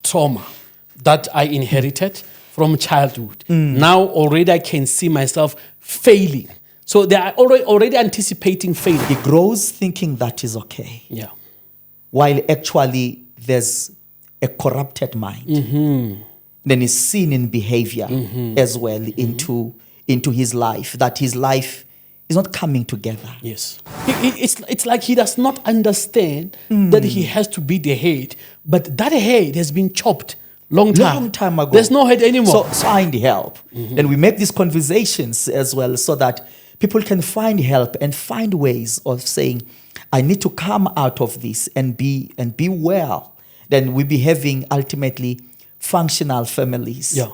trauma that I inherited from childhood. Now already I can see myself failing. So they are already anticipating failure. He grows thinking that is okay, Yeah. while actually there's a corrupted mind. Then is seen in behavior as well into his life, that his life is not coming together. Yes. It's like he does not understand that he has to be the head, but that head has been chopped long time ago. There's no head anymore. So find help. Then we make these conversations as well so that people can find help and find ways of saying, I need to come out of this and be well. Then we be having ultimately functional families. Yeah.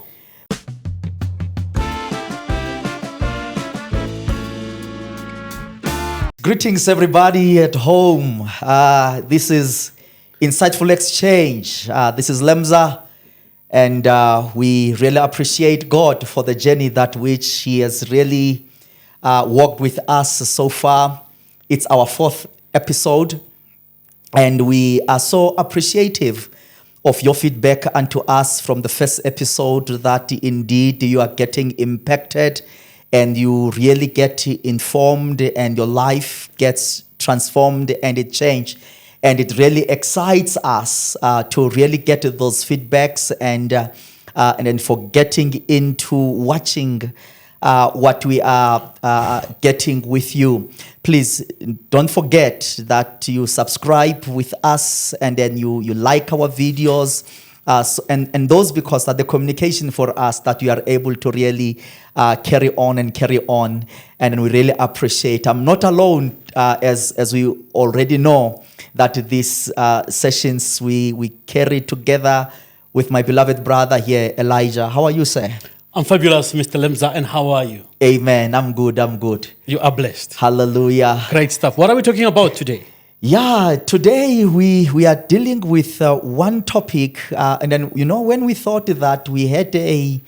Greetings, everybody at home. This is Insightful Exchange. This is Lemza, and we really appreciate God for the journey that which He has really walked with us so far. It's our 4th episode, and we are so appreciative of your feedback unto us from the first episode, that indeed you are getting impacted and you really get informed and your life gets transformed and it changed. And it really excites us to really get those feedbacks and then for getting into watching what we are getting with you. Please don't forget that you subscribe with us and then you like our videos. And those, because that the communication for us that you are able to really carry on, and we really appreciate. I'm not alone, as we already know, that these sessions we carry together with my beloved brother here, Elijah. How are you, sir? I'm fabulous, Mr. Lemza, and how are you? Amen. I'm good. You are blessed. Hallelujah. Great stuff. What are we talking about today? Yeah, today we are dealing with one topic, and then, when we thought that we had a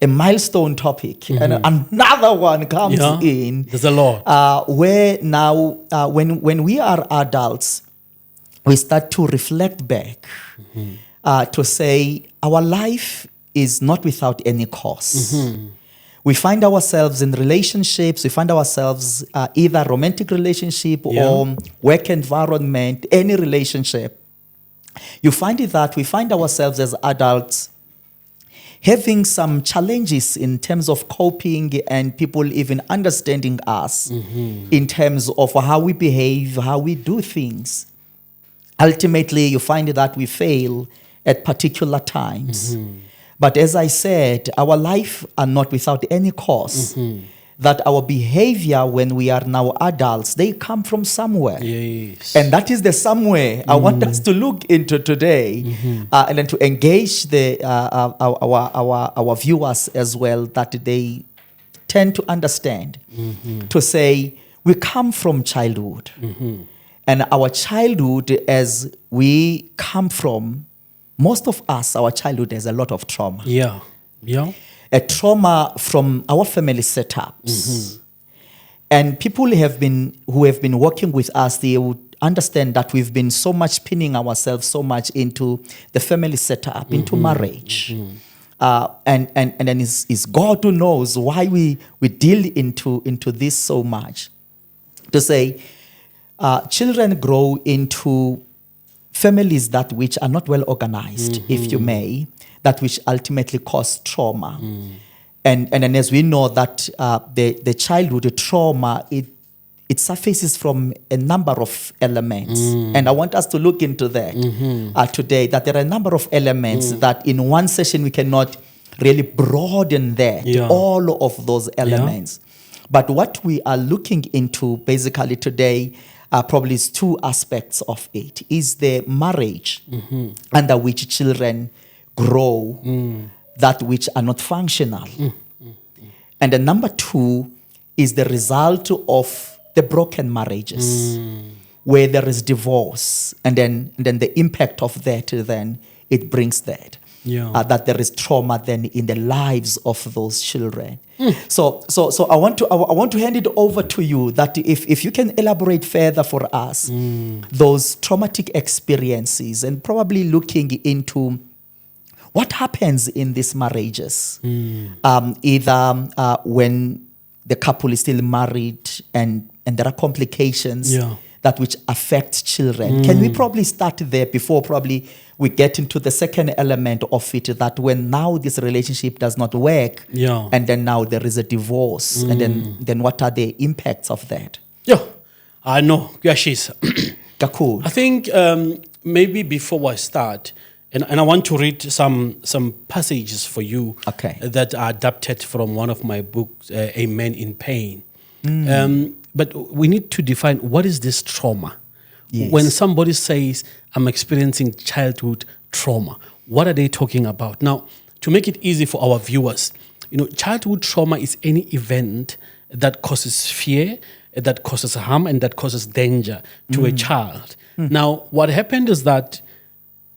milestone topic, and another one comes in. There's a lot. Where now, when we are adults, we start to reflect back to say our life is not without any cause. We find ourselves in relationships. We find ourselves either romantic relationship or work environment, any relationship. You find it that we find ourselves as adults having some challenges in terms of coping and people even understanding us in terms of how we behave, how we do things. Ultimately, you find that we fail at particular times. But as I said, our life are not without any cause. That our behavior when we are now adults, they come from somewhere. Yes. And that is the somewhere I want us to look into today, and then to engage our viewers as well, that they tend to understand, to say we come from childhood. And our childhood, as we come from, most of us, our childhood has a lot of trauma. Yeah. A trauma from our family setups. And people who have been working with us, they would understand that we've been so much pinning ourselves so much into the family setup, into marriage. And then it's God who knows why we deal into this so much. To say, children grow into families that which are not well organized, if you may, that which ultimately cause trauma. And then, as we know that the childhood trauma, it surfaces from a number of elements. And I want us to look into that today, that there are a number of elements that in one session we cannot really broaden that, all of those elements. But what we are looking into basically today probably is two aspects of it. Is the marriage under which children grow, that which are not functional. And the number two is the result of the broken marriages, where there is divorce, and then the impact of that, then it brings that. That there is trauma then in the lives of those children. So I want to hand it over to you, that if you can elaborate further for us those traumatic experiences, and probably looking into What happens in these marriages? Either when the couple is still married and there are complications that which affect children. Can we probably start there before probably we get into the second element of it, that when now this relationship does not work and then now there is a divorce and then what are the impacts of that? Yeah, I know. Yashis. Cool. I think maybe before I start, and I want to read some passages for you that are adapted from one of my books, A Man in Pain. But we need to define what is this trauma. Yes. When somebody says, I'm experiencing childhood trauma, what are they talking about? Now, to make it easy for our viewers, childhood trauma is any event that causes fear, that causes harm, and that causes danger to a child. Now, what happened is that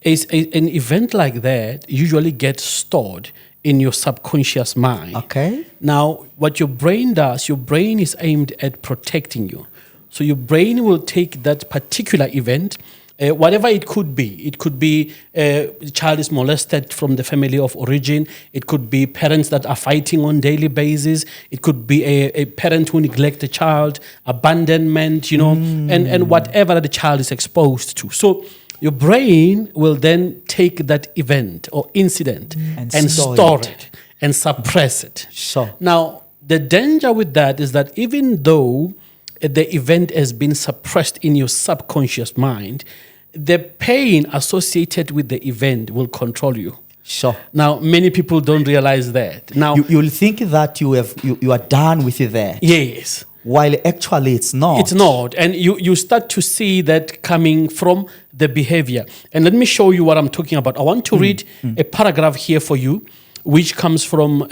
an event like that usually gets stored in your subconscious mind. Okay. Now, what your brain does, your brain is aimed at protecting you. So your brain will take that particular event, whatever it could be. It could be the child is molested from the family of origin. It could be parents that are fighting on daily basis. It could be a parent who neglect a child, abandonment, and whatever the child is exposed to. So your brain will then take that event or incident and store it and suppress it. Sure. Now, the danger with that is that even though the event has been suppressed in your subconscious mind, the pain associated with the event will control you. Sure. Now, many people don't realize that. Now, you'll think that you are done with that. Yes. While actually it's not. It's not. And you start to see that coming from the behavior. And let me show you what I'm talking about. I want to read a paragraph here for you, which comes from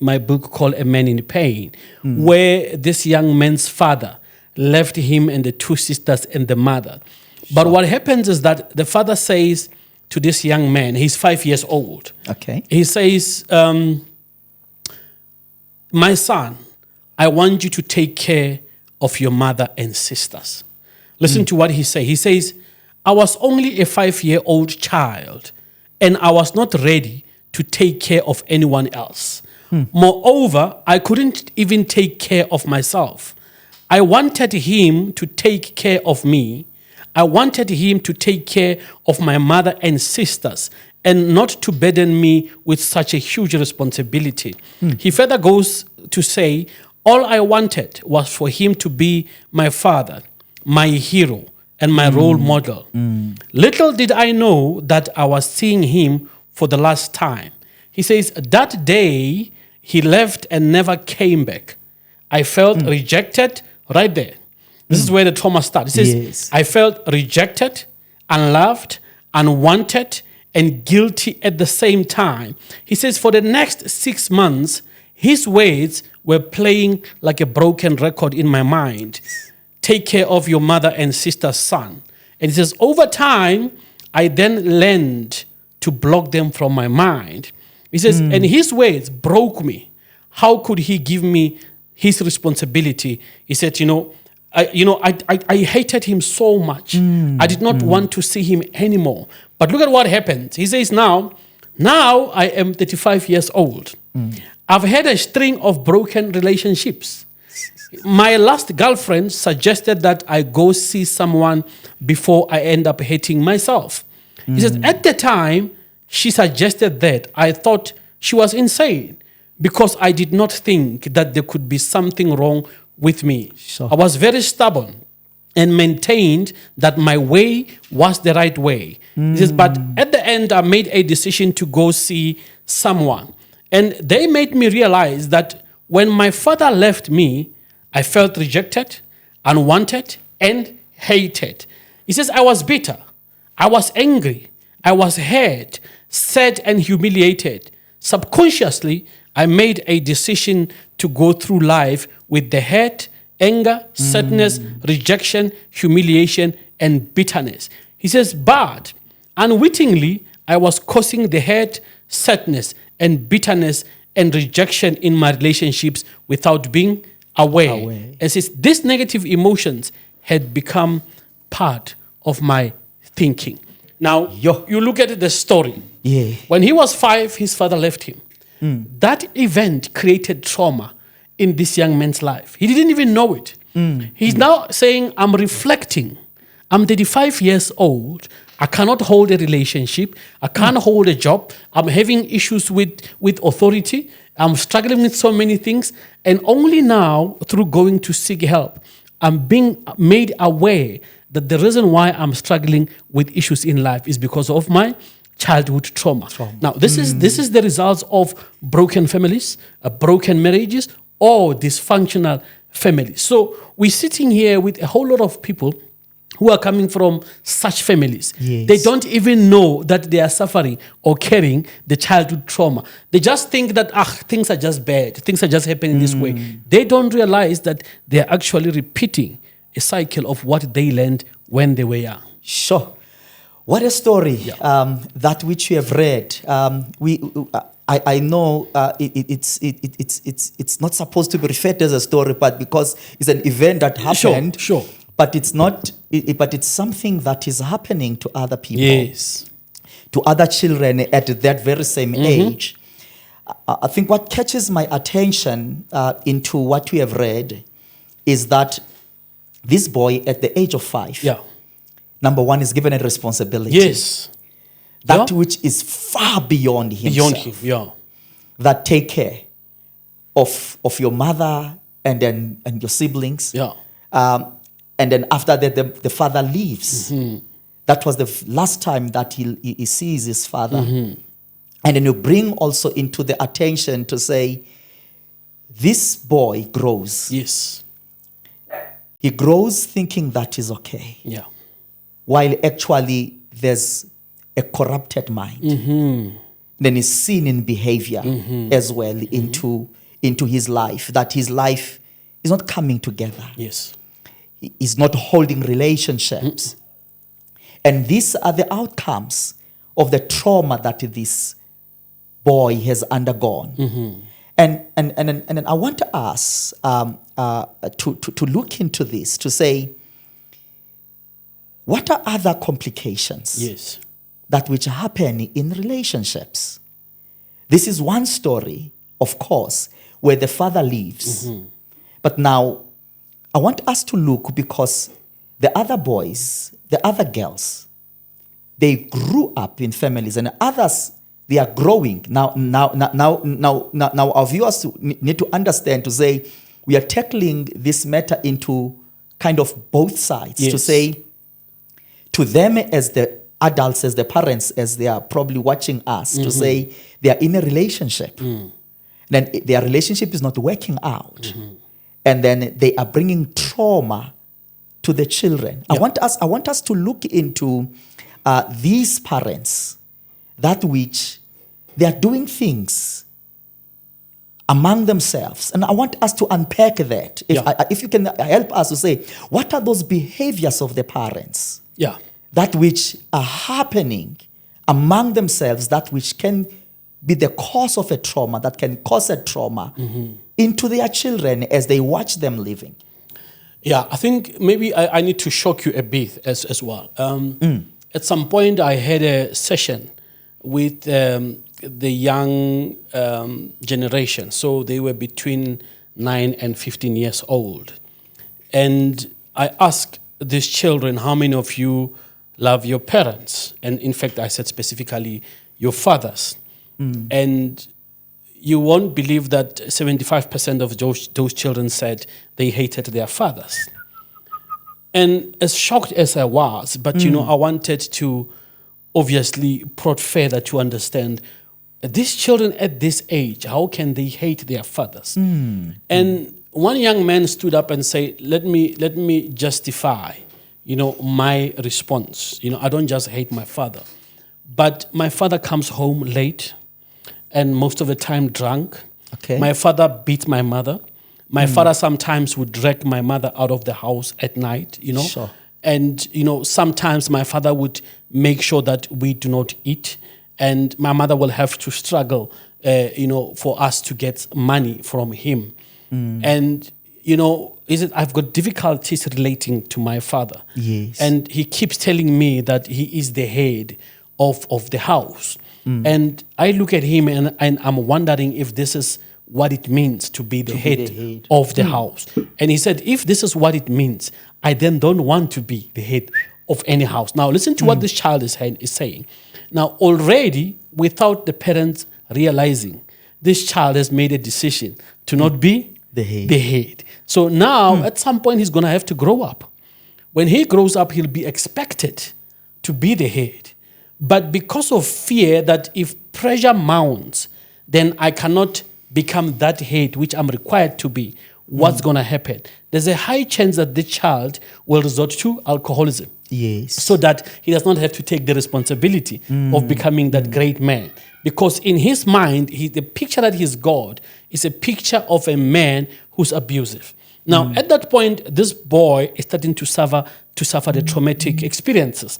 my book called A Man in Pain, where this young man's father left him and the two sisters and the mother. But what happens is that the father says to this young man, he's 5 years old. Okay. He says, my son, I want you to take care of your mother and sisters. Listen to what he says. He says, I was only a 5-year-old child and I was not ready to take care of anyone else. Moreover, I couldn't even take care of myself. I wanted him to take care of me. I wanted him to take care of my mother and sisters and not to burden me with such a huge responsibility. He further goes to say, all I wanted was for him to be my father, my hero, and my role model. Little did I know that I was seeing him for the last time. He says, that day he left and never came back. I felt rejected right there. This is where the trauma starts. He says, I felt rejected, unloved, unwanted, and guilty at the same time. He says, for the next 6 months, his words were playing like a broken record in my mind. Take care of your mother and sister's son. And he says, over time, I then learned to block them from my mind. He says, and his words broke me. How could he give me his responsibility? He said, I hated him so much. I did not want to see him anymore. But look at what happened. He says, now I am 35 years old. I've had a string of broken relationships. My last girlfriend suggested that I go see someone before I end up hating myself. He says, at the time she suggested that, I thought she was insane because I did not think that there could be something wrong with me. Sure. I was very stubborn and maintained that my way was the right way. He says, but at the end, I made a decision to go see someone. And they made me realize that when my father left me, I felt rejected, unwanted, and hated. He says, I was bitter. I was angry. I was hurt, sad, and humiliated. Subconsciously, I made a decision to go through life with the hurt, anger, sadness, rejection, humiliation, and bitterness. He says, but unwittingly, I was causing the hurt, sadness, and bitterness and rejection in my relationships without being aware. And says, these negative emotions had become part of my thinking. Now, you look at the story. Yeah. When he was 5, his father left him. That event created trauma in this young man's life. He didn't even know it. He's now saying, I'm reflecting. I'm 35 years old. I cannot hold a relationship. I can't hold a job. I'm having issues with authority. I'm struggling with so many things. And only now, through going to seek help, I'm being made aware that the reason why I'm struggling with issues in life is because of my childhood trauma. Now, this is the results of broken families, broken marriages, or dysfunctional families. So we're sitting here with a whole lot of people who are coming from such families. Yes. They don't even know that they are suffering or carrying the childhood trauma. They just think that, things are just bad. Things are just happening this way. They don't realize that they are actually repeating a cycle of what they learned when they were young. Sure. What a story, that which you have read. I know it's not supposed to be referred to as a story, but because it's an event that happened. Sure. But it's not. But it's something that is happening to other people. Yes. To other children at that very same age. I think what catches my attention into what we have read is that this boy at the age of 5. Number one, is given a responsibility. Yes. That which is far beyond himself. Beyond him, That take care of your mother and your siblings. And then after that, the father leaves. That was the last time that he sees his father. And then you bring also into the attention to say, this boy grows. Yes. He grows thinking that is okay. While actually there's a corrupted mind. Then is seen in behavior as well into his life, that his life is not coming together. Yes. He is not holding relationships. And these are the outcomes of the trauma that this boy has undergone. And I want us to look into this, to say, what are other complications that which happen in relationships? This is one story, of course, where the father leaves. But now, I want us to look, because the other boys, the other girls, they grew up in families, and others, they are growing. Now our viewers need to understand, to say, we are tackling this matter into kind of both sides, to say, to them as the adults, as the parents, as they are probably watching us, to say they are in a relationship. Then their relationship is not working out. And then they are bringing trauma to the children. I want us to look into these parents, that which they are doing things among themselves. And I want us to unpack that. If you can help us to say, what are those behaviors of the parents? That which are happening among themselves, that which can be the cause of a trauma, that can cause a trauma into their children as they watch them living. I think maybe I need to shock you a bit as well. At some point, I had a session with the young generation. So they were between 9 and 15 years old. And I asked these children, how many of you love your parents? And in fact, I said specifically, your fathers. And you won't believe that 75% of those children said they hated their fathers. And as shocked as I was, but I wanted to obviously prod further to understand these children at this age, how can they hate their fathers? And one young man stood up and said, let me justify, my response. I don't just hate my father, but my father comes home late and most of the time drunk. My father beat my mother. My father sometimes would drag my mother out of the house at night, And, sometimes my father would make sure that we do not eat. And my mother will have to struggle, for us to get money from him. And, I've got difficulties relating to my father. Yes. And he keeps telling me that he is the head of the house. And I look at him and I'm wondering if this is what it means to be the head of the house. And he said, if this is what it means, I then don't want to be the head of any house. Now, listen to what this child is saying. Now, already, without the parents realizing, this child has made a decision to not be the head. So now, at some point, he's going to have to grow up. When he grows up, he'll be expected to be the head. But because of fear that if pressure mounts, then I cannot become that head which I'm required to be, what's going to happen? There's a high chance that the child will resort to alcoholism. Yes. So that he does not have to take the responsibility of becoming that great man. Because in his mind, the picture that he's got is a picture of a man who's abusive. Now, at that point, this boy is starting to suffer the traumatic experiences.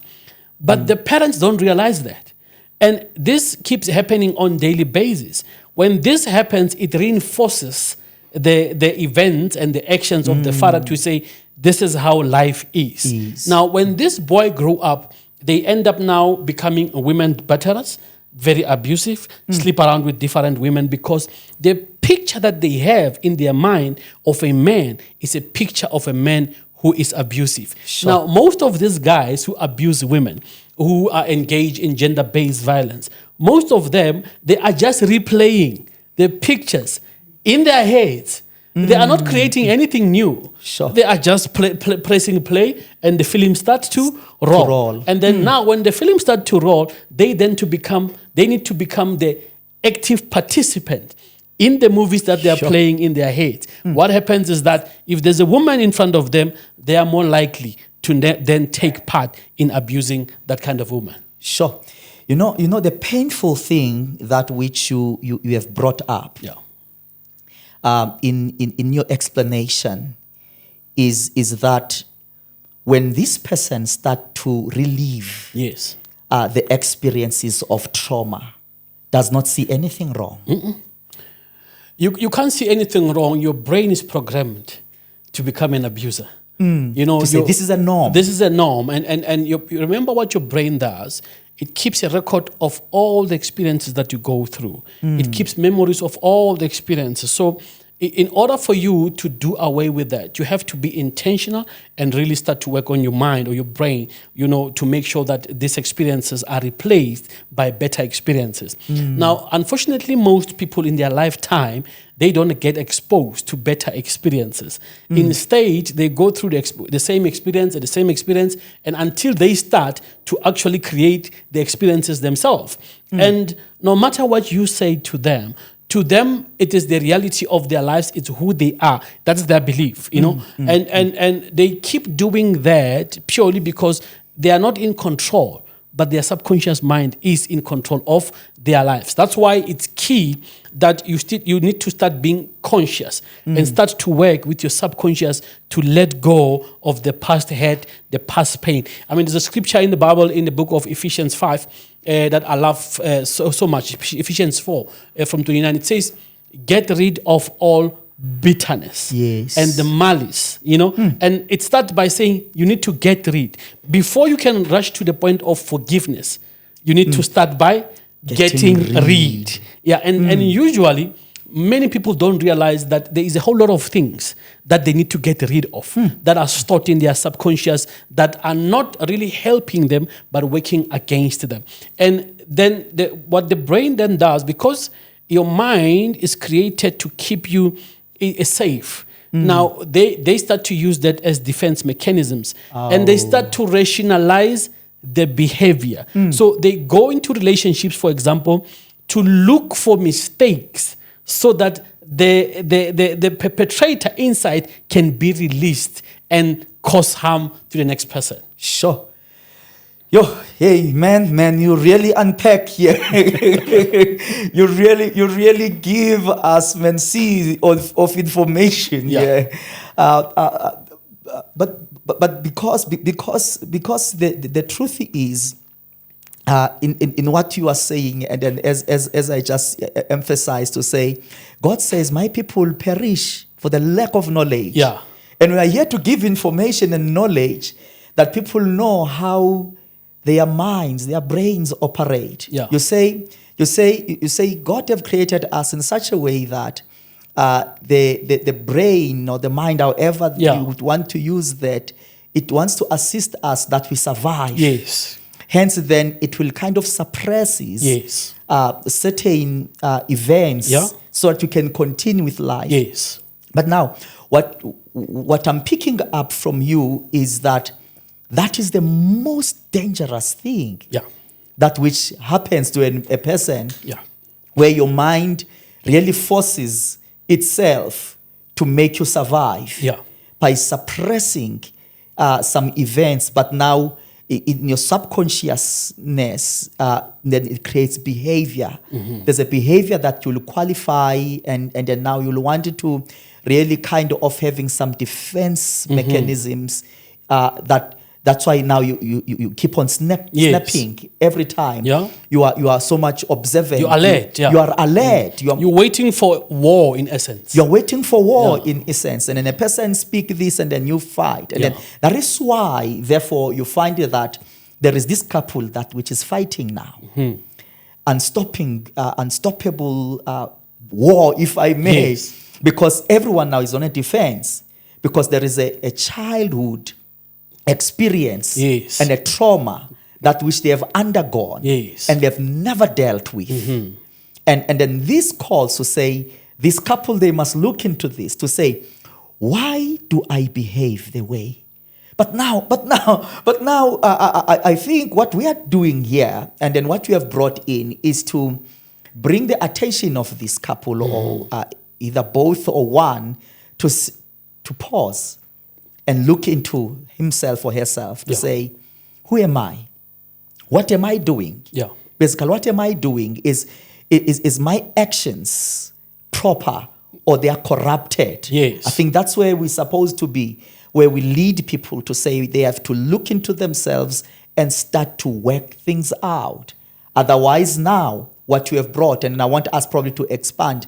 But the parents don't realize that. And this keeps happening on a daily basis. When this happens, it reinforces the events and the actions of the father to say, this is how life is. Now, when this boy grew up, they end up now becoming women batterers, very abusive, sleep around with different women because the picture that they have in their mind of a man is a picture of a man who is abusive. Sure. Now, most of these guys who abuse women, who are engaged in gender-based violence, most of them, they are just replaying the pictures in their heads. They are not creating anything new. Sure. They are just pressing play and the film starts to roll. And then now when the film starts to roll, they need to become the active participant in the movies that they are playing in their heads. What happens is that if there's a woman in front of them, they are more likely to then take part in abusing that kind of woman. Sure. You know the painful thing that which you have brought up. Yeah. In your explanation is that when this person start to relive the experiences of trauma, does not see anything wrong. You can't see anything wrong. Your brain is programmed to become an abuser. You know, to say this is a norm. This is a norm. And you remember what your brain does. It keeps a record of all the experiences that you go through. It keeps memories of all the experiences. So in order for you to do away with that, you have to be intentional and really start to work on your mind or your brain, to make sure that these experiences are replaced by better experiences. Now, unfortunately, most people in their lifetime, they don't get exposed to better experiences. Instead, they go through the same experience and the same experience, and until they start to actually create the experiences themselves. And no matter what you say to them, it is the reality of their lives. It's who they are. That's their belief, And they keep doing that purely because they are not in control, but their subconscious mind is in control of their lives. That's why it's key that you need to start being conscious and start to work with your subconscious to let go of the past hurt, the past pain. I mean, there's a scripture in the Bible in the book of Ephesians 5 that I love so much. Ephesians 4 from 29. It says, get rid of all bitterness and the malice, And it starts by saying you need to get rid. Before you can rush to the point of forgiveness, you need to start by getting rid. Yeah, and usually many people don't realize that there is a whole lot of things that they need to get rid of that are stored in their subconscious that are not really helping them but working against them. And then what the brain then does, because your mind is created to keep you safe. Now, they start to use that as defense mechanisms. And they start to rationalize the behavior. So they go into relationships, for example, to look for mistakes so that the perpetrator inside can be released and cause harm to the next person. Sure. Hey, man, you really unpack here. you really give us sea of information. Yeah. But because the truth is, in what you are saying, and then as I just emphasized to say, God says, my people perish for the lack of knowledge. Yeah. And we are here to give information and knowledge that people know how their minds, their brains operate. Yeah. You say, God have created us in such a way that the brain or the mind, however Yeah. you would want to use that, it wants to assist us that we survive. Yes. Hence, then it will kind of suppresses Yes. certain events, Yeah. so that you can continue with life. Yes. But now, what I'm picking up from you is that is the most dangerous thing. Yeah. That which happens to a person, Yeah. where your mind really forces itself to make you survive, Yeah. by suppressing some events, but now in your subconsciousness, then it creates behavior. There's a behavior that you'll qualify, and then now you'll want to really kind of having some defense mechanisms that's why now you keep on snapping every time. Yeah. You are so much observant. You're alert. You are alert. You're waiting for war in essence. You're waiting for war in essence. And then a person speak this and then you fight. And then that is why, therefore, you find that there is this couple that which is fighting now. Unstoppable war, if I may. Yes. Because everyone now is on a defense. Because there is a childhood experience and a trauma that which they have undergone and they've never dealt with. And then this calls to say, this couple, they must look into this to say, why do I behave the way? But now, I think what we are doing here, and then what we have brought in, is to bring the attention of this couple, or either both or one, to pause and look into himself or herself to say, who am I? What am I doing? Yeah. Basically, what am I doing? Is my actions proper, or they are corrupted? Yes. I think that's where we're supposed to be, where we lead people to say they have to look into themselves and start to work things out. Otherwise, now, what you have brought, and I want us probably to expand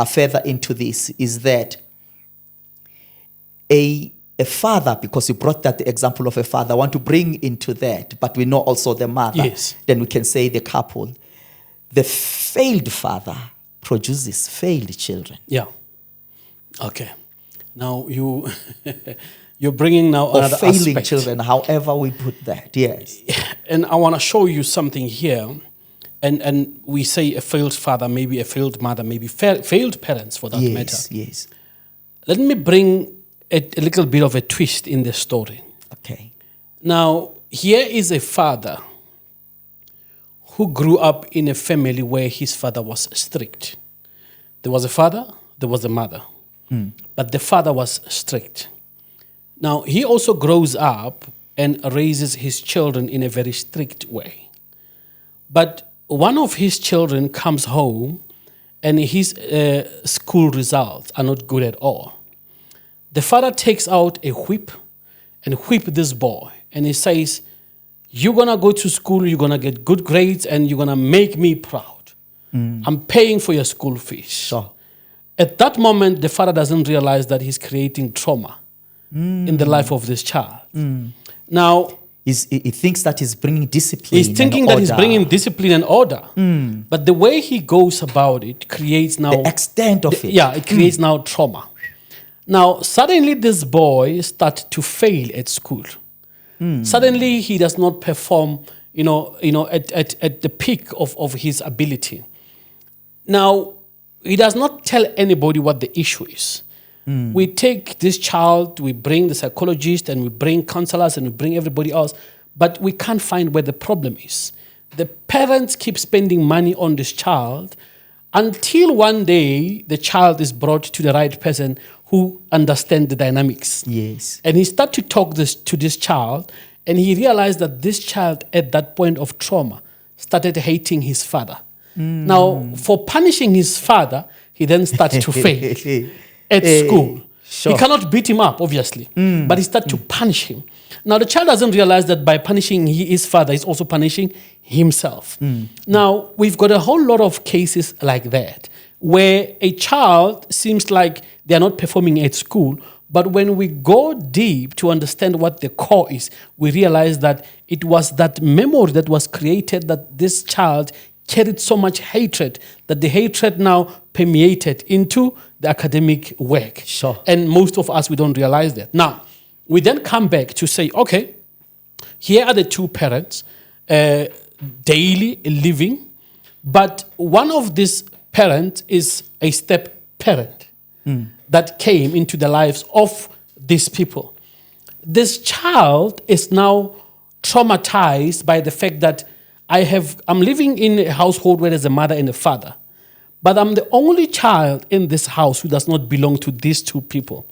further into this, is that a father, because you brought that example of a father, I want to bring into that, but we know also the mother. Yes. Then we can say the couple. The failed father produces failed children. Yeah. Okay. Now you're bringing now Or another failing aspect. children, however we put that. Yes. And I want to show you something here. And we say a failed father, maybe a failed mother, maybe failed parents for that matter. Yes. Let me bring a little bit of a twist in the story. Okay. Now, here is a father who grew up in a family where his father was strict. There was a father, there was a mother. But the father was strict. Now, he also grows up and raises his children in a very strict way. But one of his children comes home and his school results are not good at all. The father takes out a whip and whip this boy. And he says, you're going to go to school, you're going to get good grades, and you're going to make me proud. I'm paying for your school fees. Sure. At that moment, the father doesn't realize that he's creating trauma in the life of this child. Now, He thinks that he's bringing discipline. he's thinking that he's bringing discipline and order. But the way he goes about it creates now... the extent of it. Yeah, it creates now trauma. Now, suddenly this boy starts to fail at school. Suddenly he does not perform, at the peak of his ability. Now, he does not tell anybody what the issue is. We take this child, we bring the psychologist, and we bring counselors, and we bring everybody else, but we can't find where the problem is. The parents keep spending money on this child until one day the child is brought to the right person who understands the dynamics. Yes. And he started to talk to this child, and he realized that this child, at that point of trauma, started hating his father. Now, for punishing his father, he then started to fail at school. Sure. He cannot beat him up, obviously, but he started to punish him. Now, the child doesn't realize that by punishing his father, he's also punishing himself. Now, we've got a whole lot of cases like that, where a child seems like they're not performing at school, But when we go deep to understand what the core is, we realize that it was that memory that was created, that this child carried so much hatred that the hatred now permeated into the academic work. Sure. And most of us, we don't realize that. Now, we then come back to say, okay, here are the two parents daily living, but one of these parents is a step parent that came into the lives of these people. This child is now traumatized by the fact that I'm living in a household where there's a mother and a father, but I'm the only child in this house who does not belong to these two people.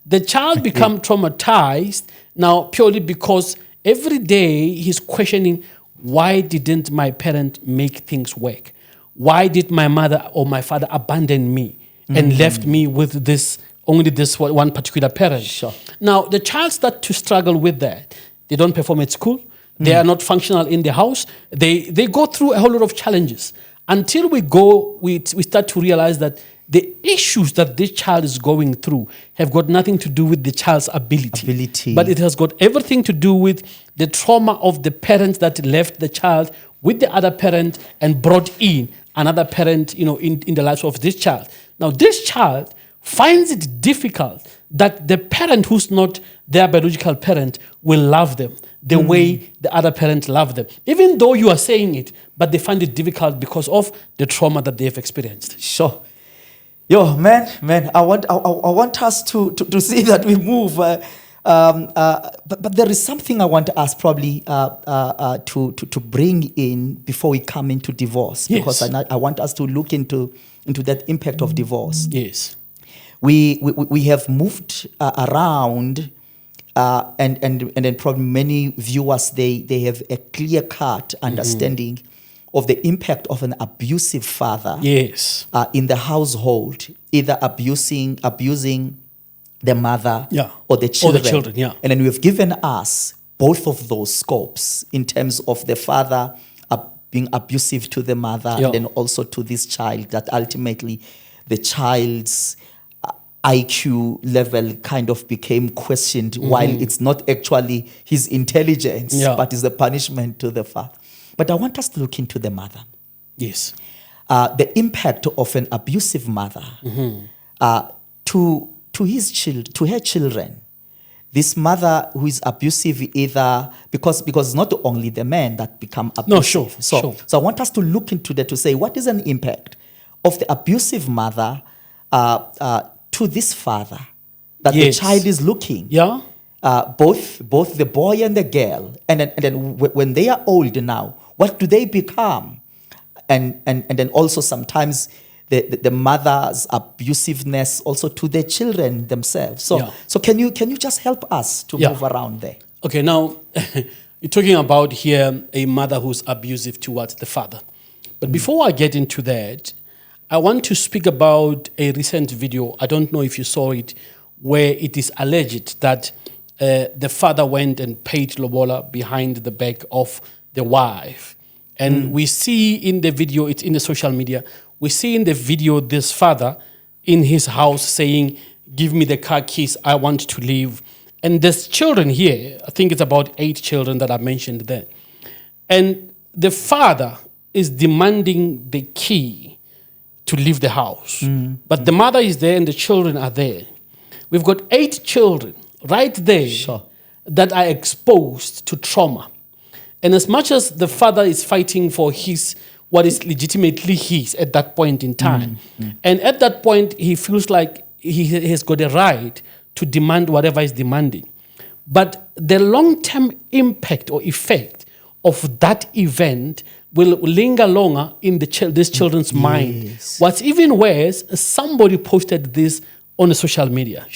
The child becomes traumatized now purely because every day he's questioning, why didn't my parent make things work? Why did my mother or my father abandon me and left me with only this one particular parent? Sure. Now, the child starts to struggle with that. They don't perform at school. They are not functional in the house. They go through a whole lot of challenges until we start to realize that the issues that this child is going through have got nothing to do with the child's ability. But it has got everything to do with the trauma of the parents that left the child with the other parent and brought in another parent, in the lives of this child. Now, this child finds it difficult that the parent who's not their biological parent will love them the way the other parent loved them. Even though you are saying it, but they find it difficult because of the trauma that they have experienced. Sure. Yo, man, I want us to see that we move. But there is something I want to ask probably to bring in before we come into divorce. Yes. Because I want us to look into that impact of divorce. Yes. We have moved around, and then probably many viewers, they have a clear-cut understanding of the impact of an abusive father Yes. In the household, either abusing the mother or the children. Yeah. And then we've given us both of those scopes in terms of the father being abusive to the mother and then also to this child, that ultimately the child's IQ level kind of became questioned while it's not actually his intelligence, but is the punishment to the father. But I want us to look into the mother. Yes. The impact of an abusive mother to her children. This mother who is abusive, either because not only the men that become abusive. No, sure. So I want us to look into that to say, what is an impact of the abusive mother to this father that the child is looking? Yeah. Both the boy and the girl, and then when they are old now, what do they become? And then also sometimes the mother's abusiveness also to their children themselves. So can you just help us to move around there? Okay, now you're talking about here a mother who's abusive towards the father. But before I get into that, I want to speak about a recent video. I don't know if you saw it, where it is alleged that the father went and paid lobola behind the back of the wife. And we see in the video, it's in the social media, we see in the video this father in his house saying, give me the car keys, I want to leave. And there's children here, I think it's about 8 children that are mentioned there. And the father is demanding the key to leave the house. But the mother is there and the children are there. We've got 8 children right there that are exposed to trauma. And as much as the father is fighting for what is legitimately his at that point in time, and at that point he feels like he has got a right to demand whatever he's demanding. But the long-term impact or effect of that event will linger longer in these children's mind. What's even worse, somebody posted this on the social media.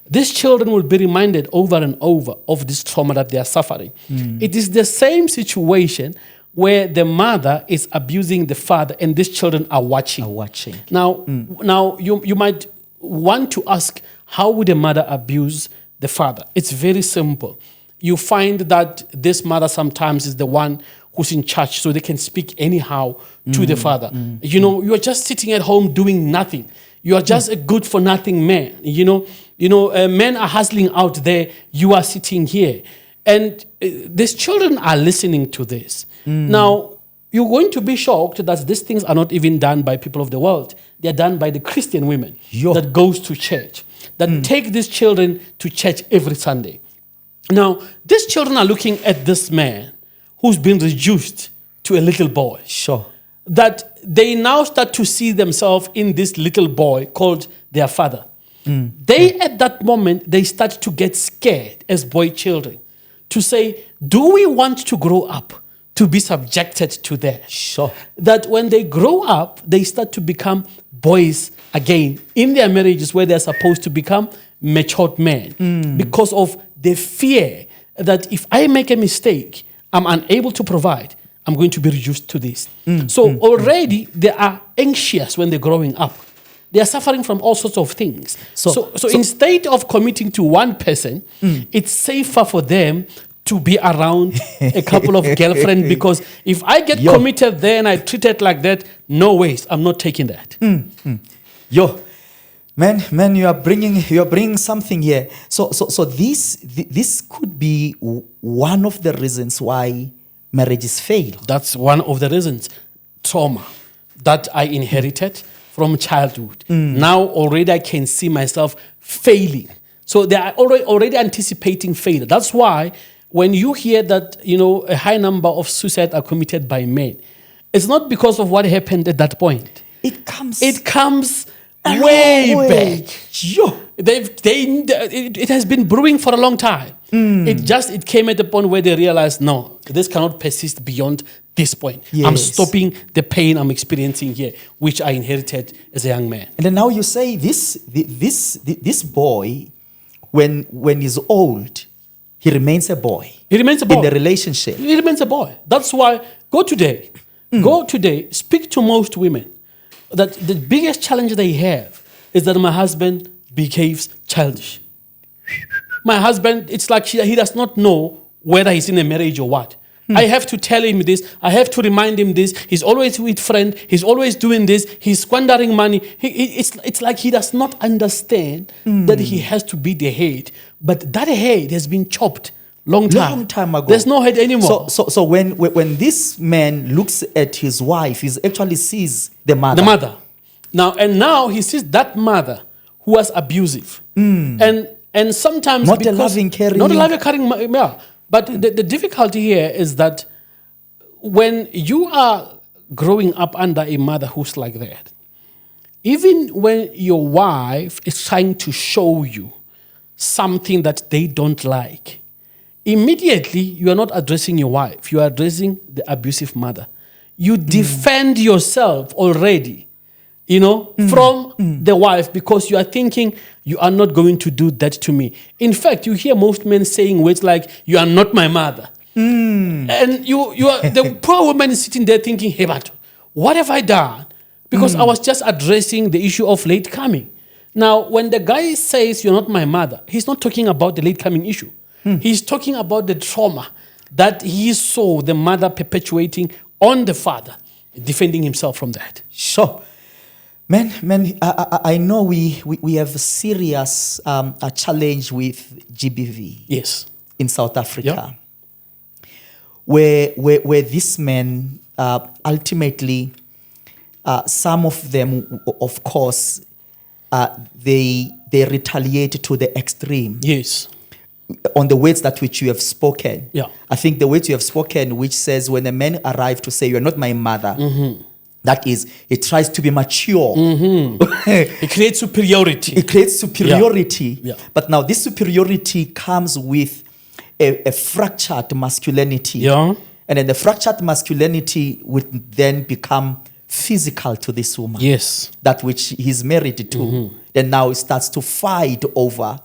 These children will be reminded over and over of this trauma that they are suffering. It is the same situation where the mother is abusing the father and these children are watching. Now, you might want to ask, how would a mother abuse the father? It's very simple. You find that this mother sometimes is the one who's in charge, so they can speak anyhow to the father. You are just sitting at home doing nothing. You are just a good for nothing man. Men are hustling out there. You are sitting here. And these children are listening to this. Now, you're going to be shocked that these things are not even done by people of the world. They're done by the Christian women that goes to church, that take these children to church every Sunday. Now, these children are looking at this man who's been reduced to a little boy. Sure. That they now start to see themselves in this little boy called their father. They, at that moment, they start to get scared as boy children to say, do we want to grow up to be subjected to that? Sure. That when they grow up, they start to become boys again in their marriages where they're supposed to become matured men because of the fear that if I make a mistake, I'm unable to provide, I'm going to be reduced to this. So already they are anxious when they're growing up. They are suffering from all sorts of things. So instead of committing to one person, it's safer for them to be around a couple of girlfriends, because if I get committed there and I treat it like that, no ways, I'm not taking that. Man, you are bringing something here. So this could be one of the reasons why marriages fail. That's one of the reasons. Trauma that I inherited from childhood. Now already I can see myself failing. So they are already anticipating failure. That's why when you hear that, a high number of suicides are committed by men, it's not because of what happened at that point. It comes way back. It has been brewing for a long time. It came at the point where they realized, no, this cannot persist beyond this point. Yes. I'm stopping the pain I'm experiencing here, which I inherited as a young man. And then now you say this boy, when he's old, he remains a boy. He remains a boy. In the relationship. He remains a boy. That's why, go today, speak to most women. That the biggest challenge they have is that my husband behaves childish. My husband, it's like he does not know whether he's in a marriage or what. I have to tell him this. I have to remind him this. He's always with friend. He's always doing this. He's squandering money. It's like he does not understand that he has to be the head. But that head has been chopped long time ago. There's no head anymore. So when this man looks at his wife, he actually sees the mother. The mother. Now he sees that mother who was abusive. And sometimes not a loving, caring. Not a loving, caring. Yeah. But the difficulty here is that when you are growing up under a mother who's like that, even when your wife is trying to show you something that they don't like, immediately you are not addressing your wife, you are addressing the abusive mother. You defend yourself already, from the wife, because you are thinking, you are not going to do that to me. In fact, you hear most men saying words like, you are not my mother. And you are the poor woman is sitting there thinking, hey, but what have I done? Because I was just addressing the issue of late coming. Now, when the guy says, you're not my mother, he's not talking about the late coming issue. He's talking about the trauma that he saw the mother perpetuating on the father, defending himself from that. Sure. Man, I know we have a serious a challenge with GBV. Yes. In South Africa, where these men ultimately, some of them, of course, they retaliate to the extreme. Yes. On the words that which you have spoken. Yeah. I think the words you have spoken, which says, when a man arrives to say, you're not my mother, that is, it tries to be mature. It creates superiority. Yeah. But now this superiority comes with a fractured masculinity. Yeah. And then the fractured masculinity would then become physical to this woman. Yes. That which he's married to. Then now it starts to fight over,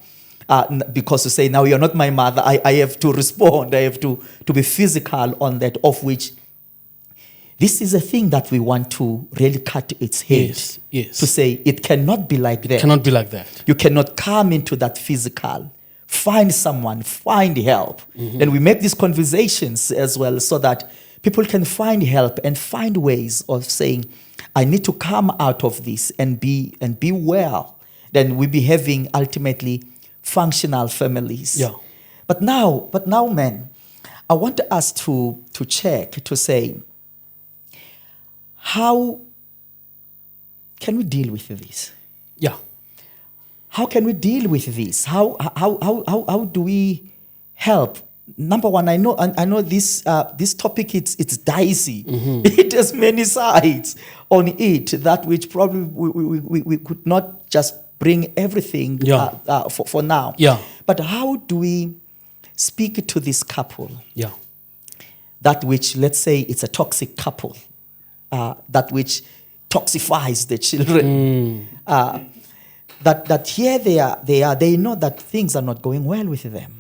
because you say, now you're not my mother, I have to respond, I have to be physical on that, of which this is a thing that we want to really cut its head. Yes. To say it cannot be like that. It cannot be like that. You cannot come into that physical. Find someone, find help. And we make these conversations as well so that people can find help and find ways of saying, I need to come out of this and be well, then we'll be having ultimately functional families. Yeah. But now, man, I want us to check, to say, how can we deal with this? Yeah. How can we deal with this? How do we help? Number one, I know this topic, it's dicey. It has many sides on it, that which probably we could not just bring everything for now. Yeah. But how do we speak to this couple? Yeah. That which, let's say, it's a toxic couple, that which toxifies the children. That here they know that things are not going well with them.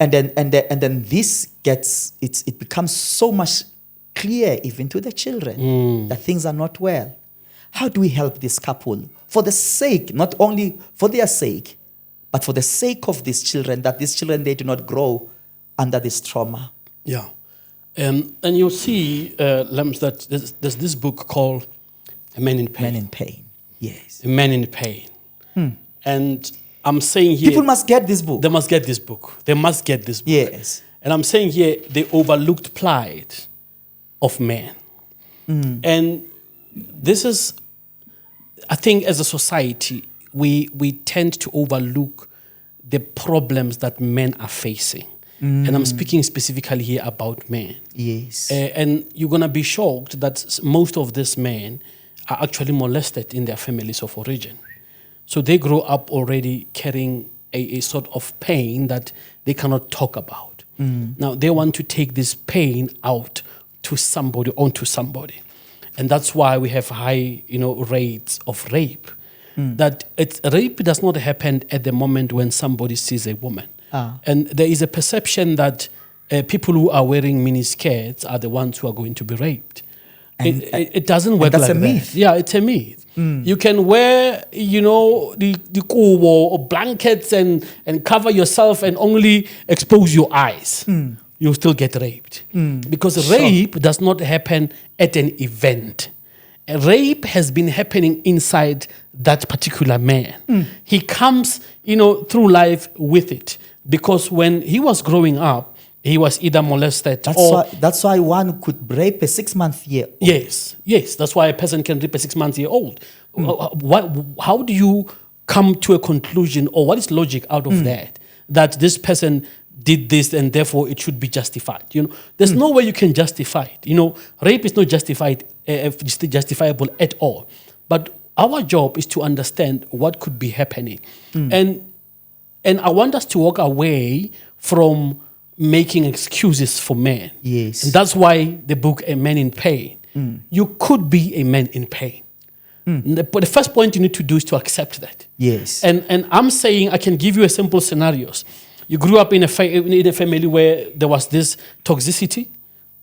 And then this it becomes so much clear even to the children that things are not well. How do we help this couple for the sake, not only for their sake, but for the sake of these children, that these children, they do not grow under this trauma? Yeah. And you'll see, Lems, that there's this book called A Man in Pain. Men in Pain, yes. A Man in Pain. And I'm saying here... People must get this book. They must get this book. They must get this book. Yes. And I'm saying here, the overlooked plight of men. And this is, I think as a society, we tend to overlook the problems that men are facing. And I'm speaking specifically here about men. Yes. And you're going to be shocked that most of these men are actually molested in their families of origin. So they grow up already carrying a sort of pain that they cannot talk about. Now, they want to take this pain out to somebody, onto somebody. And that's why we have high, rates of rape. That rape does not happen at the moment when somebody sees a woman. And there is a perception that people who are wearing miniskirts are the ones who are going to be raped. It doesn't work like that. That's a myth. Yeah, it's a myth. You can wear, the kubo or blankets and cover yourself and only expose your eyes. You'll still get raped. Because rape does not happen at an event. Rape has been happening inside that particular man. He comes, through life with it. Because when he was growing up, he was either molested That's why one could rape a 6-month-old. Yes. That's why a person can rape a 6-month-old. How do you come to a conclusion, or what is logic out of that this person did this and therefore it should be justified? There's no way you can justify it. Rape is not justifiable at all. But our job is to understand what could be happening. And I want us to walk away from making excuses for men. Yes. And that's why the book, A Man in Pain. You could be a man in pain. But the first point you need to do is to accept that. Yes. And I'm saying, I can give you a simple scenarios. You grew up in a family where there was this toxicity,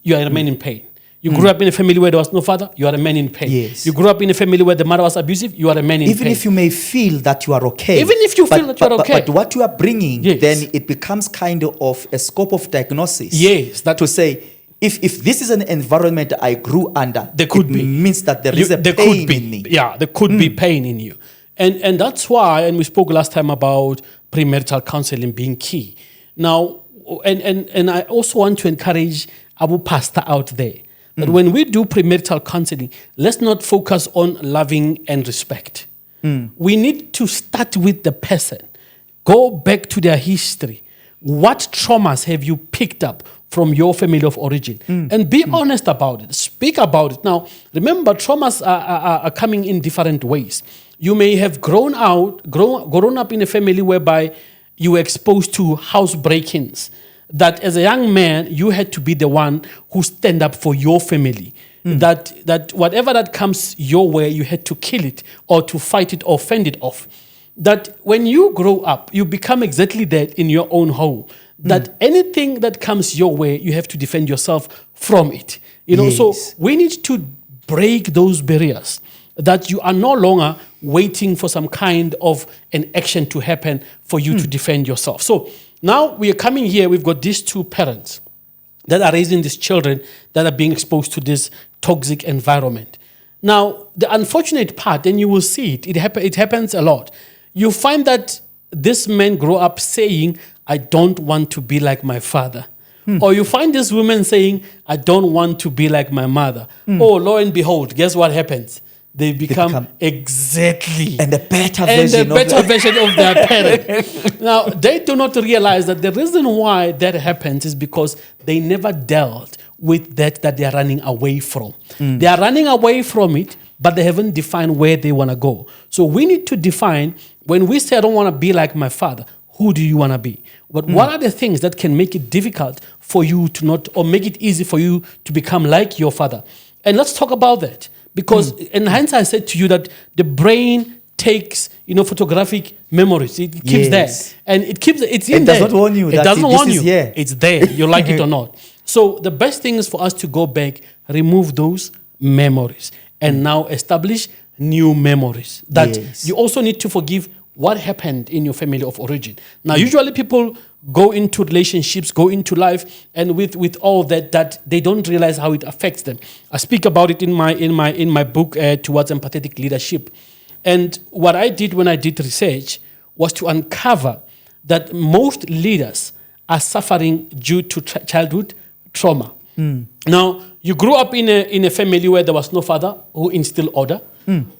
you are a man in pain. You grew up in a family where there was no father, you are a man in pain. Yes. You grew up in a family where the mother was abusive, you are a man in pain. Even if you may feel that you are okay. Even if you feel that you are okay. But what you are bringing, then it becomes kind of a scope of diagnosis. Yes. To say, if this is an environment I grew under, there could be. Means that there is a pain in me. Yeah, there could be pain in you. And that's why, and we spoke last time about premarital counseling being key. Now, and I also want to encourage our pastor out there that when we do premarital counseling, let's not focus on loving and respect. We need to start with the person. Go back to their history. What traumas have you picked up from your family of origin? And be honest about it. Speak about it. Now, remember, traumas are coming in different ways. You may have grown up in a family whereby you were exposed to house break-ins. That as a young man, you had to be the one who stand up for your family. That whatever that comes your way, you had to kill it or to fight it or fend it off. That when you grow up, you become exactly that in your own home. That anything that comes your way, you have to defend yourself from it. So we need to break those barriers. That you are no longer waiting for some kind of an action to happen for you to defend yourself. So now we are coming here, we've got these two parents. that are raising these children that are being exposed to this toxic environment. Now, the unfortunate part, and you will see it, it happens a lot. You find that this men grow up saying, I don't want to be like my father. Or you find this woman saying, I don't want to be like my mother. Oh, lo and behold, guess what happens? They become exactly and the better version of their parent. Now, they do not realize that the reason why that happens is because they never dealt with that they are running away from. They are running away from it, but they haven't defined where they want to go. So we need to define, when we say, I don't want to be like my father, who do you want to be? But what are the things that can make it difficult for you to not, or make it easy for you to become like your father? And let's talk about that. Because in hindsight, I said to you that the brain takes, photographic memories. It keeps there. And it's in there. It does not warn you. It doesn't warn you. It's there. You like it or not. So the best thing is for us to go back, remove those memories, and now establish new memories. That you also need to forgive what happened in your family of origin. Now, usually people go into relationships, go into life, and with all that they don't realize how it affects them. I speak about it in my book, Towards Empathetic Leadership. And what I did when I did research was to uncover that most leaders are suffering due to childhood trauma. Now, you grew up in a family where there was no father who instilled order.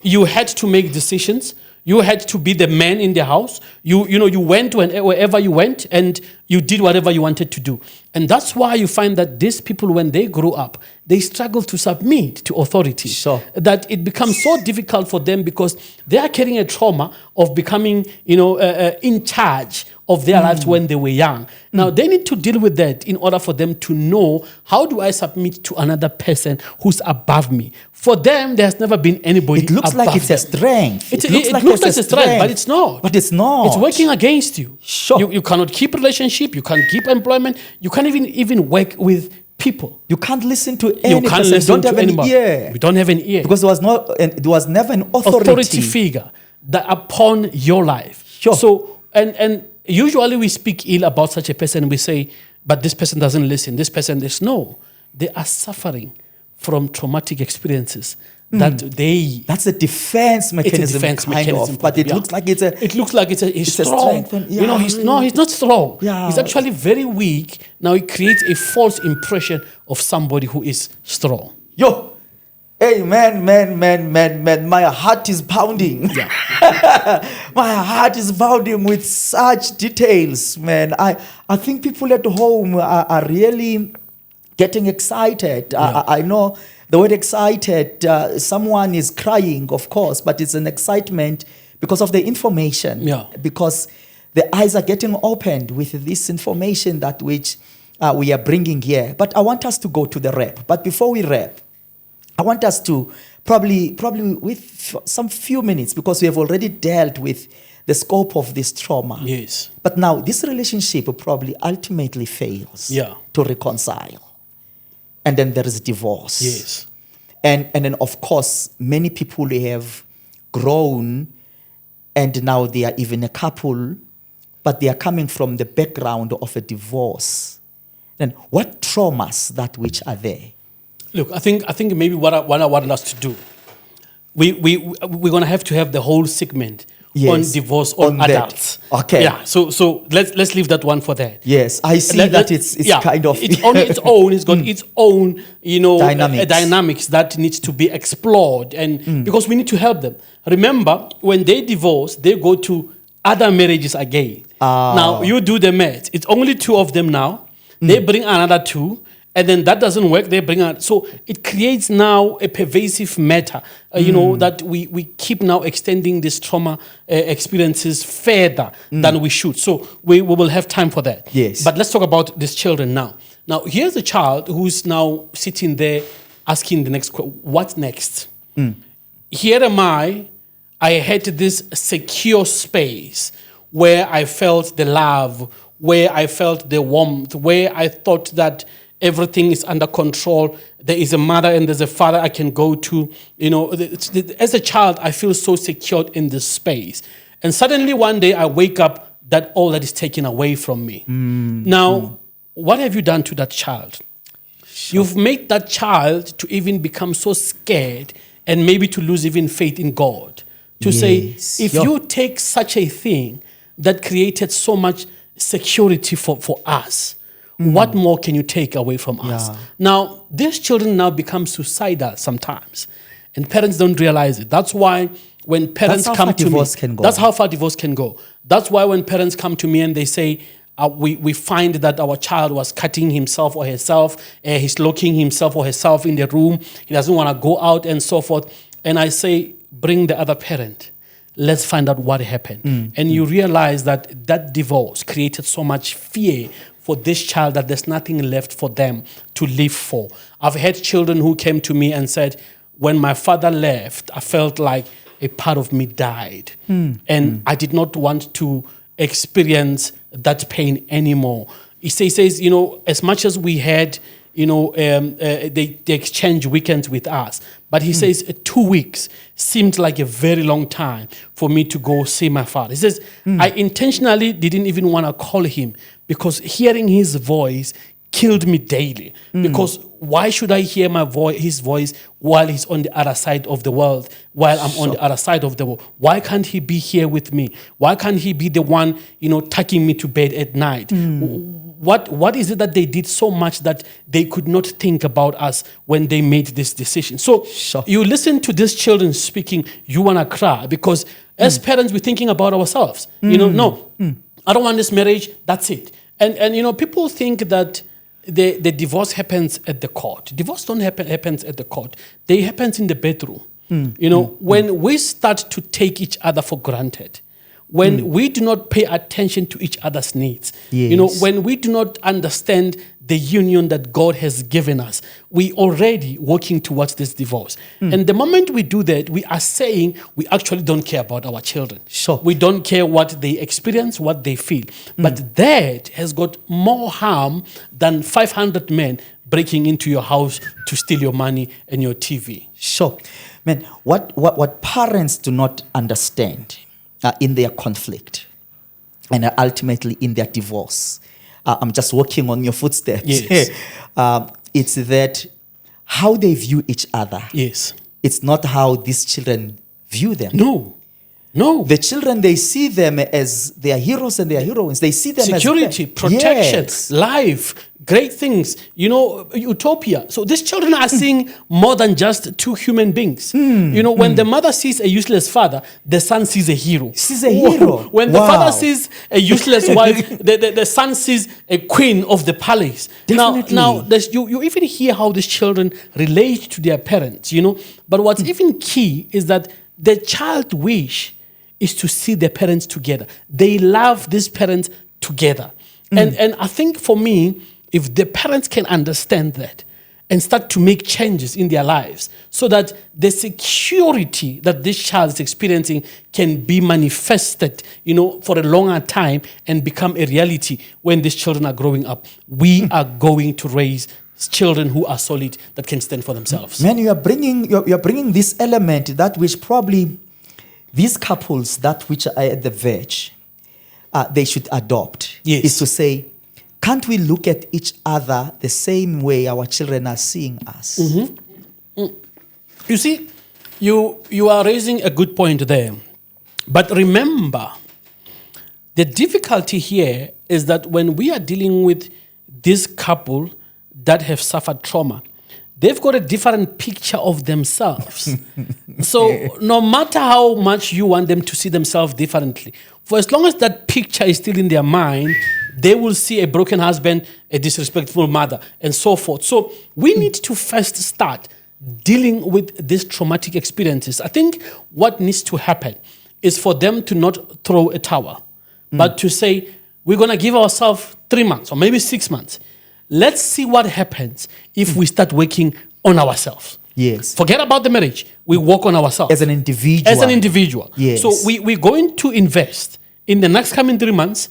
You had to make decisions. You had to be the man in the house. You went wherever you went, and you did whatever you wanted to do. And that's why you find that these people, when they grow up, they struggle to submit to authority. Sure. That it becomes so difficult for them because they are carrying a trauma of becoming, in charge of their lives when they were young. Now, they need to deal with that in order for them to know, how do I submit to another person who's above me? For them, there's never been anybody above them. It looks like it's a strength. It looks like a strength, but it's not. But it's not. It's working against you. Sure. You cannot keep relationship. You can't keep employment. You can't even work with people. You can't listen to any You can't person. listen You don't to have anybody. an ear. We don't have an ear. Because there was never an authority figure that upon your life. Sure. So, and usually we speak ill about such a person. We say, but this person doesn't listen. This person is no. They are suffering from traumatic experiences. That's a defense mechanism. But it looks like he's strong. He's not strong. Yeah. He's actually very weak. Now it creates a false impression of somebody who is strong. Yo, hey man, my heart is pounding. Yeah. My heart is pounding with such details, man. I think people at home are really getting excited. Yeah. I know the word excited, someone is crying, of course, but it's an excitement because of the information. Yeah. Because the eyes are getting opened with this information that which we are bringing here. But I want us to go to the rap. But before we rap, I want us to probably with some few minutes, because we have already dealt with the scope of this trauma. Yes. But now this relationship probably ultimately fails to reconcile. And then there is divorce. Yes. And then, of course, many people have grown, and now they are even a couple, but they are coming from the background of a divorce. Then what traumas that which are there? Look, I think maybe what I want us to do, we're going to have the whole segment on divorce on adults. That. Okay. Yeah. So let's leave that one for that. Yes, I see that it's kind of it's on its own. It's got its own dynamics that needs to be explored, and because we need to help them. Remember, when they divorce, they go to other marriages again. Now you do the math. It's only 2 of them now. They bring another 2. And then that doesn't work, they bring out. So it creates now a pervasive matter, that we keep now extending these trauma experiences further than we should. So we will have time for that. Yes. But let's talk about these children now. Now, here's a child who's now sitting there asking the next question, what's next? Here am I had this secure space where I felt the love, where I felt the warmth, where I thought that everything is under control. There is a mother and there's a father I can go to. As a child, I feel so secured in this space. And suddenly one day I wake up that all that is taken away from me. Now, what have you done to that child? You've made that child to even become so scared and maybe to lose even faith in God. To say, if you take such a thing that created so much security for us, what more can you take away from us? Now, these children now become suicidal sometimes, and parents don't realize it. That's why when parents come to me, that's how far divorce can go. That's why when parents come to me and they say, we find that our child was cutting himself or herself, he's locking himself or herself in the room, he doesn't want to go out and so forth. And I say, bring the other parent. Let's find out what happened. And you realize that that divorce created so much fear for this child that there's nothing left for them to live for. I've had children who came to me and said, when my father left, I felt like a part of me died. And I did not want to experience that pain anymore. He says, you know, as much as we had, you know, they exchange weekends with us. But he says 2 weeks seemed like a very long time for me to go see my father. He says, I intentionally didn't even want to call him because hearing his voice killed me daily. Because why should I hear his voice while he's on the other side of the world, while I'm on the other side of the world? Why can't he be here with me? Why can't he be the one, you know, tucking me to bed at night? What is it that they did so much that they could not think about us when they made this decision? So you listen to these children speaking, you want to cry because as parents, we're thinking about ourselves. You know, no, I don't want this marriage. That's it. And you know, people think that the divorce happens at the court. Divorce don't happens at the court. They happens in the bedroom. You know, when we start to take each other for granted, when we do not pay attention to each other's needs, you know, when we do not understand the union that God has given us, we already working towards this divorce. And the moment we do that, we are saying we actually don't care about our children. We don't care what they experience, what they feel. But that has got more harm than 500 men breaking into your house to steal your money and your TV. Man, what parents do not understand in their conflict and ultimately in their divorce, I'm just walking on your footsteps. It's that how they view each other. It's not how these children view them. No. The children, they see them as their heroes and their heroines. They see them security, as protection, life, great things, you know, utopia. So these children are seeing more than just two human beings. You know, when the mother sees a useless father, the son sees a hero. When the father sees a useless wife, the son sees a queen of the palace. Now you even hear how these children relate to their parents, you know. But what's even key is that the child wish is to see their parents together. They love these parents together. And I think for me, if the parents can understand that and start to make changes in their lives so that the security that this child is experiencing can be manifested, you know, for a longer time and become a reality when these children are growing up, we are going to raise children who are solid, that can stand for themselves. Man, you're bringing this element, that which probably these couples, that which are at the verge, they should adopt. Is to say, can't we look at each other the same way our children are seeing us? You see, you are raising a good point there. But remember, the difficulty here is that when we are dealing with this couple that have suffered trauma, they've got a different picture of themselves. So no matter how much you want them to see themselves differently, for as long as that picture is still in their mind, they will see a broken husband, a disrespectful mother, and so forth. So we need to first start dealing with these traumatic experiences. I think what needs to happen is for them to not throw a towel, but to say, we're going to give ourselves 3 months or maybe 6 months. Let's see what happens if we start working on ourselves. Forget about the marriage. We work on ourselves. As an individual. So we're going to invest in the next coming 3 months.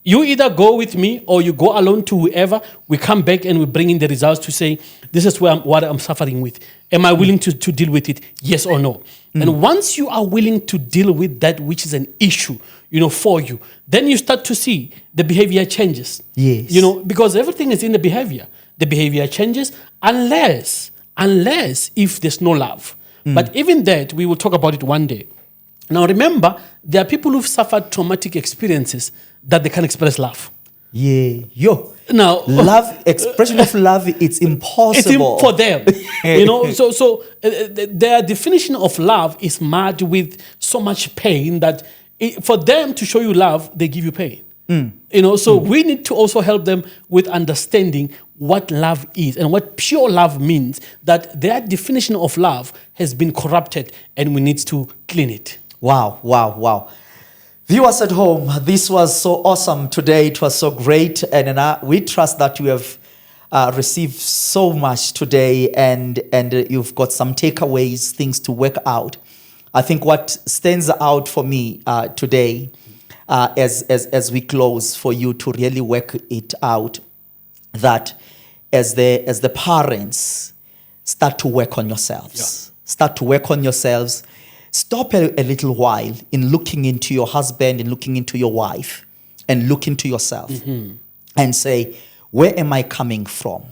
You either go with me or you go alone to whoever. We come back and we bring in the results to say, this is what I'm suffering with. Am I willing to deal with it? Yes or no? And once you are willing to deal with that which is an issue, you know, for you, then you start to see the behavior changes. You know, because everything is in the behavior. the behavior changes, unless if there's no love. But even that, we will talk about it one day. Now remember, there are people who've suffered traumatic experiences that they can express love. Yeah. Yo. Now, Love, expression of love, it's impossible. for them. So their definition of love is marred with so much pain that for them to show you love, they give you pain. So we need to also help them with understanding what love is and what pure love means, that their definition of love has been corrupted and we need to clean it. Wow. Viewers at home, this was so awesome today. It was so great. And we trust that you have received so much today and you've got some takeaways, things to work out. I think what stands out for me today as we close, for you to really work it out, that as the parents, start to work on yourselves. Start to work on yourselves. Stop a little while in looking into your husband and looking into your wife and look into yourself and say, where am I coming from?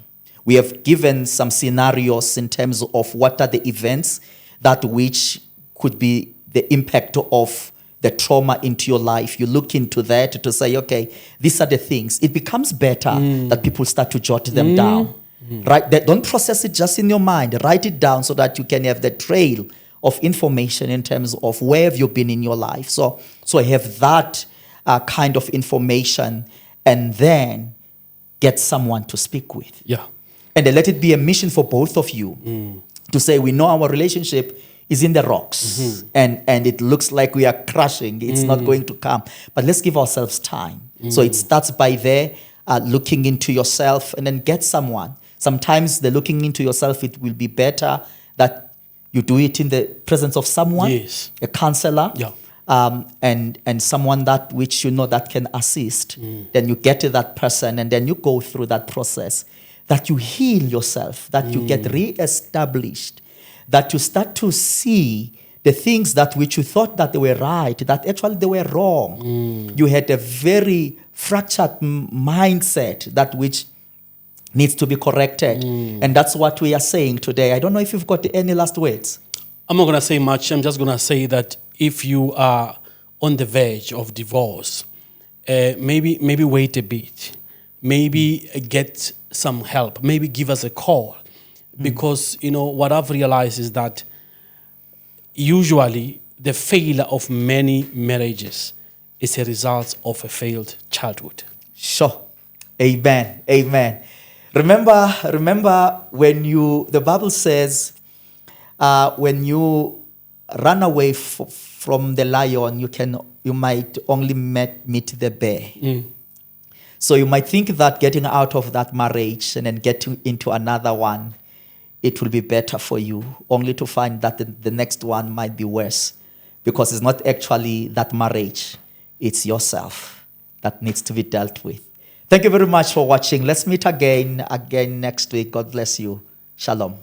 We have given some scenarios in terms of what are the events that which could be the impact of the trauma into your life. You look into that to say, okay, these are the things. It becomes better that people start to jot them down. Right? Don't process it just in your mind. Write it down so that you can have the trail of information in terms of where have you been in your life. So have that kind of information, and then get someone to speak with. Yeah. And then let it be a mission for both of you to say, we know our relationship is in the rocks and it looks like we are crashing. It's not going to come. But let's give ourselves time. So it starts by there, looking into yourself, and then get someone. Sometimes the looking into yourself, it will be better that you do it in the presence of someone, a counselor, and someone that which you know that can assist. Then you get to that person, and then you go through that process, that you heal yourself, that you get re-established, that you start to see the things that which you thought that they were right, that actually they were wrong. You had a very fractured mindset that which needs to be corrected. And that's what we are saying today. I don't know if you've got any last words. I'm not going to say much. I'm just going to say that if you are on the verge of divorce, maybe wait a bit. Maybe get some help. Maybe give us a call. Because, what I've realized is that usually the failure of many marriages is a result of a failed childhood. Sure. Amen. Remember when the Bible says, when you run away from the lion, you might only meet the bear. So you might think that getting out of that marriage and then getting into another one, it will be better for you, only to find that the next one might be worse, because it's not actually that marriage, it's yourself that needs to be dealt with. Thank you very much for watching. Let's meet again next week. God bless you. Shalom.